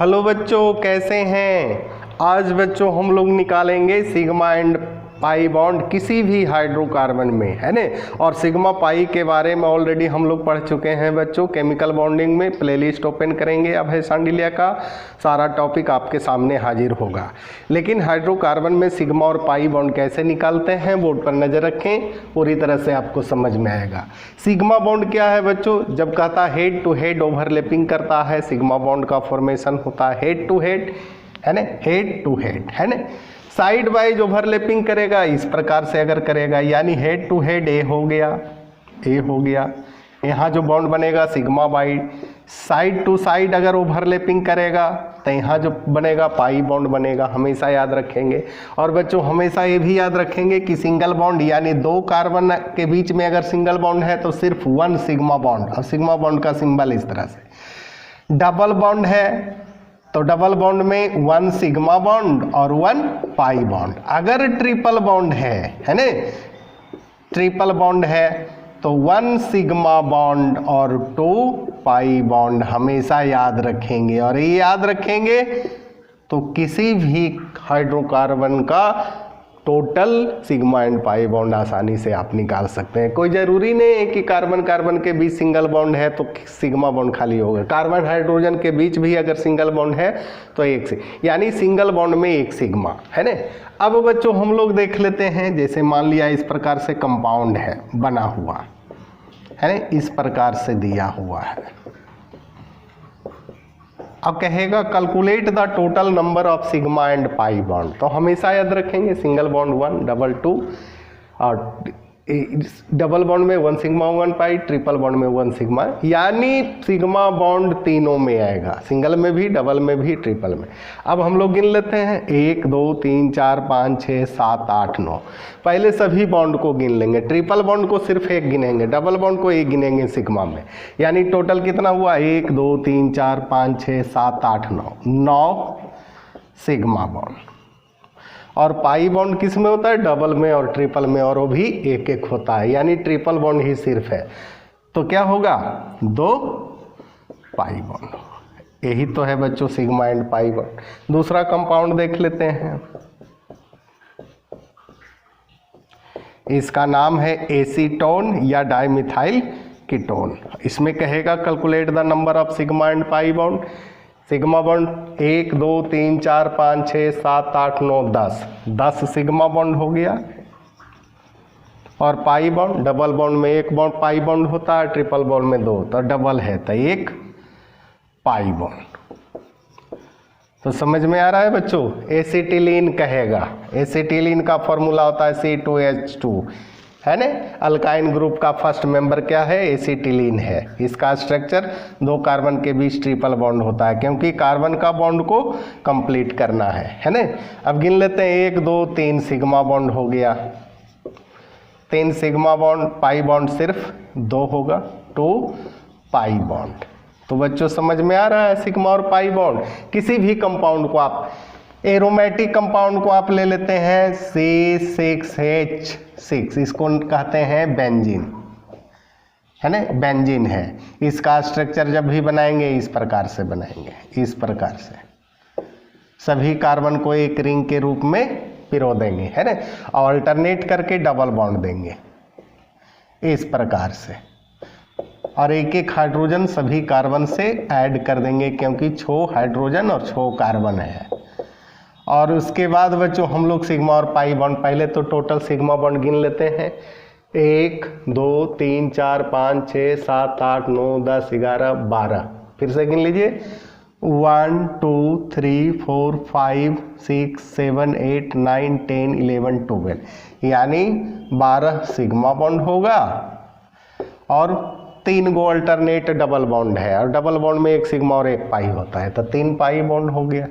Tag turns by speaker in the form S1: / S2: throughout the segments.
S1: Hello बच्चों, कैसे हैं। आज बच्चों हम लोग निकालेंगे सिग्मा एंड पाई बॉन्ड किसी भी हाइड्रोकार्बन में, है ने। और सिग्मा पाई के बारे में ऑलरेडी हम लोग पढ़ चुके हैं बच्चों केमिकल बॉन्डिंग में। प्लेलिस्ट ओपन करेंगे, अब है शांडिल्य का सारा टॉपिक आपके सामने हाजिर होगा। लेकिन हाइड्रोकार्बन में सिग्मा और पाई बॉन्ड कैसे निकालते हैं बोर्ड पर नज़र रखें, पूरी तरह से आपको समझ में आएगा। सिग्मा बॉन्ड क्या है बच्चों, जब कहता है हेड टू हेड ओवरलैपिंग करता है, सिग्मा बॉन्ड का फॉर्मेशन होता है हेड टू हेड, है ना, हेड टू हेड, है ना। साइड वाइज ओवरलैपिंग करेगा इस प्रकार से अगर करेगा, यानी हेड टू हेड ए हो गया, यहाँ जो बॉन्ड बनेगा सिग्मा बाई। साइड टू साइड अगर ओवरलैपिंग करेगा तो यहाँ जो बनेगा पाई बॉन्ड बनेगा, हमेशा याद रखेंगे। और बच्चों हमेशा ये भी याद रखेंगे कि सिंगल बॉन्ड यानी दो कार्बन के बीच में अगर सिंगल बॉन्ड है तो सिर्फ वन सिग्मा बॉन्ड, और सिग्मा बॉन्ड का सिंबल इस तरह से। डबल बॉन्ड है तो डबल बॉन्ड में वन सिग्मा बॉन्ड और वन पाई बॉन्ड। अगर ट्रिपल बॉन्ड है ना, ट्रिपल बॉन्ड है तो वन सिग्मा बॉन्ड और टू पाई बॉन्ड हमेशा याद रखेंगे। और ये याद रखेंगे तो किसी भी हाइड्रोकार्बन का total sigma and pi bond आसानी से आप निकाल सकते हैं। कोई ज़रूरी नहीं है कि कार्बन कार्बन के बीच सिंगल बॉन्ड है तो सिग्मा बॉन्ड खाली होगा। कार्बन हाइड्रोजन के बीच भी अगर सिंगल बॉन्ड है तो एक से, यानी सिंगल बॉन्ड में एक सिग्मा, है ना। अब बच्चों हम लोग देख लेते हैं, जैसे मान लिया इस प्रकार से कंपाउंड है बना हुआ, है ना, इस प्रकार से दिया हुआ है। अब कहेगा calculate the total number of sigma and pi bond, तो हमेशा याद रखेंगे single bond one, double two, और डबल बॉन्ड में one sigma one pi, triple bond में वन सिग्मा, यानी सिग्मा बॉन्ड तीनों में आएगा, सिंगल में भी, डबल में भी, ट्रिपल में। अब हम लोग गिन लेते हैं 1 2 3 4 5 6 7 8 9। पहले सभी बॉन्ड को गिन लेंगे, ट्रिपल बॉन्ड को सिर्फ एक गिनेंगे, डबल बॉन्ड को एक गिनेंगे सिग्मा में, यानी टोटल कितना हुआ 1 2 3 4 5 6 7 8 9 सिग्मा बॉन्ड। और पाई बॉन्ड किस में होता है, डबल में और ट्रिपल में, और वो भी एक एक होता है, यानी ट्रिपल बॉन्ड ही सिर्फ है। तो क्या होगा 2 पाई बॉन्ड। यही तो है बच्चों सिग्मा एंड पाई बॉन्ड। दूसरा कंपाउंड देख लेते हैं, इसका नाम है एसीटोन या डाइमिथाइल कीटोन। इसमें कहेगा calculate the number of sigma and pi bond. Sigma bond 1 2 3 4 5 6 7 8 9 10 sigma bond हो गया। और पाई बॉन्ड, डबल बॉन्ड में एक बॉन्ड पाई बॉन्ड होता है, ट्रिपल बॉन्ड में 2, तो डबल है तो एक पाई बॉन्ड। तो समझ में आ रहा है बच्चों। एसिटिलीन कहेगा, एसिटिलीन का फॉर्मूला होता है C2H2, है ना। अल्काइन ग्रुप का फर्स्ट मेंबर क्या है, एसिटिलीन है। इसका स्ट्रक्चर दो कार्बन के बीच ट्रिपल बॉन्ड होता है, क्योंकि कार्बन का बॉन्ड को कंप्लीट करना है ना। अब गिन लेते हैं 1 2 3 सिग्मा बॉन्ड हो गया, 3 सिग्मा बॉन्ड, पाई बॉन्ड सिर्फ 2 होगा, 2 पाई बॉन्ड। तो बच्चों समझ में आ रहा है सिग्मा और पाई बॉन्ड। किसी भी कंपाउंड को आप, एरोमेटिक कंपाउंड को आप ले लेते हैं C6H6, इसको कहते हैं बेंजीन, है ना, बेंजीन है। इसका स्ट्रक्चर जब भी बनाएंगे इस प्रकार से बनाएंगे, इस प्रकार से सभी कार्बन को एक रिंग के रूप में पिरो देंगे, है ना, और अल्टरनेट करके डबल बॉन्ड देंगे इस प्रकार से। और एक एक हाइड्रोजन सभी कार्बन से ऐड कर देंगे, क्योंकि 6 हाइड्रोजन और 6 कार्बन है। और उसके बाद बच्चों हम लोग सिग्मा और पाई बॉन्ड, पहले तो टोटल सिग्मा बॉन्ड गिन लेते हैं 1 2 3 4 5 6 7 8 9 10 11 12। फिर से गिन लीजिए 1 2 3 4 5 6 7 8 9 10 11 12, यानी 12 सिग्मा बॉन्ड होगा। और 3 गो अल्टरनेट डबल बॉन्ड है, और डबल बॉन्ड में एक सिग्मा और एक पाई होता है, तो 3 पाई बॉन्ड हो गया।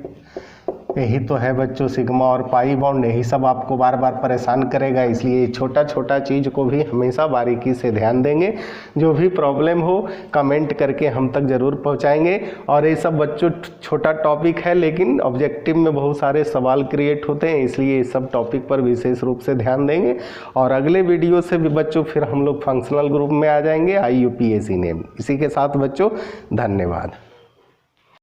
S1: यही तो है बच्चों सिग्मा और पाई बॉन्ड। यही सब आपको बार बार परेशान करेगा, इसलिए छोटा छोटा चीज़ को भी हमेशा बारीकी से ध्यान देंगे। जो भी प्रॉब्लम हो कमेंट करके हम तक ज़रूर पहुंचाएंगे। और ये सब बच्चों छोटा टॉपिक है, लेकिन ऑब्जेक्टिव में बहुत सारे सवाल क्रिएट होते हैं, इसलिए इस सब टॉपिक पर विशेष रूप से ध्यान देंगे। और अगले वीडियो से भी बच्चों फिर हम लोग फंक्शनल ग्रुप में आ जाएंगे, IUPAC नेम। इसी के साथ बच्चों धन्यवाद।